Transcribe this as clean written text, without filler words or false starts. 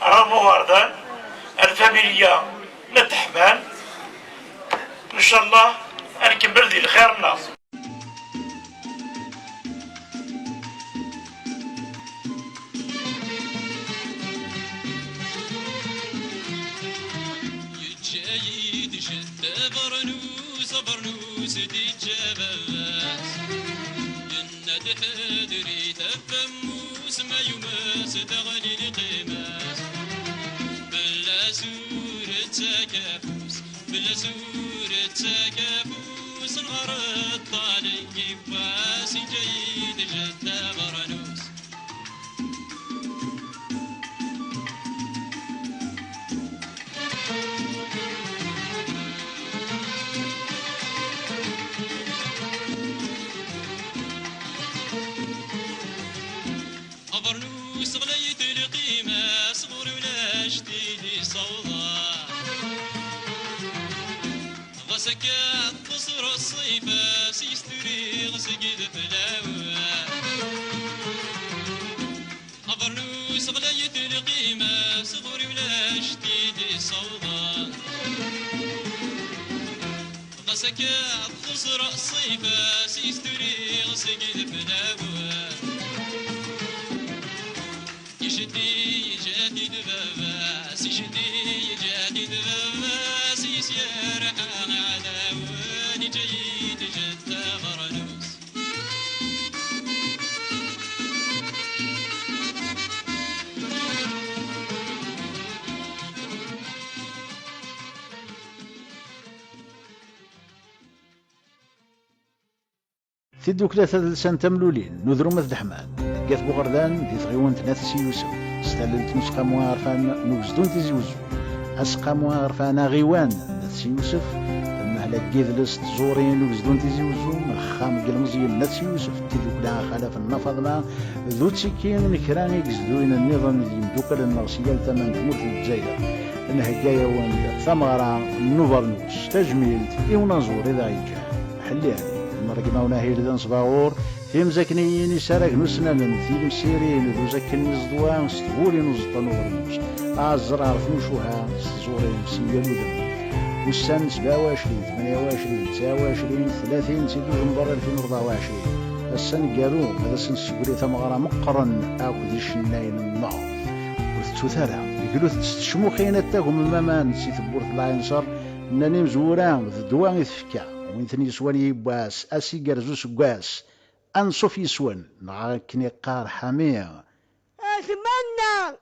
رامو وردان الفاميليا نتحمل ان شاء الله نكمل ذي الخيرنا. جايد جدة برنوس دي جبابات يند حدري تفموس ما يمس تغني القيمات بلا سورة تكافوس بلا سورة تكافوس نهار الطالق يباس جايد جدة برنوس برنوس غليت القيمة صغر ولا جديد صوضة غسكات قصر الصيفة سيستري غسقد فلاوة برنوس غليت القيمة صغر ولا جديد صوضة غسكات قصر الصيفة سيستري غسقد فلاوة يجدي جديد باباس يجدي جديد باباس يسير على واني جيد جد برنوس تدوك ثلاثة لسان تملولين نذرو مثل حمان قاث بوغردان دي تغيون تنافسي يوسف استهللت نسقى موارفان نوزدون تيزي وزو أسقى موارفان غيوان نفسي يوسف المهلك قيذلس تزورين نوزدون تيزي وزو مخام قلمزيين نفسي يوسف تدوك لها خلاف النفض ما ذو تسكين نكراني قزدوين النظام اللي يمدوك للنغسيال ثمن تموت الجزائر انها جايه وان ثمره نوفرنوس تجميلت ايونا نزور اذا يجا حليها مرقنا وناهي لذن صباغور في مزاكنيين يسارك نسنا من في مسيرين ذو زكني زدوان ستقولين وزطنو ورموس أعزر عرفوشوها ستزورين سيالو ذنب والسن 27 28 29 30 سيدو جنبر 2024 السن قالوا هذا السن سيقولي ثمغرا مقرن أكو ذي الشناين النعو وثوثارا يقولوا تشموخين التاكم مامان سيث بورث لا ينصر ناني مزوران ذدوان يثفكا وين ثني سواني باس أسي قرزوس قاس أنصف يسوان نعاكني قار حمية أتمنى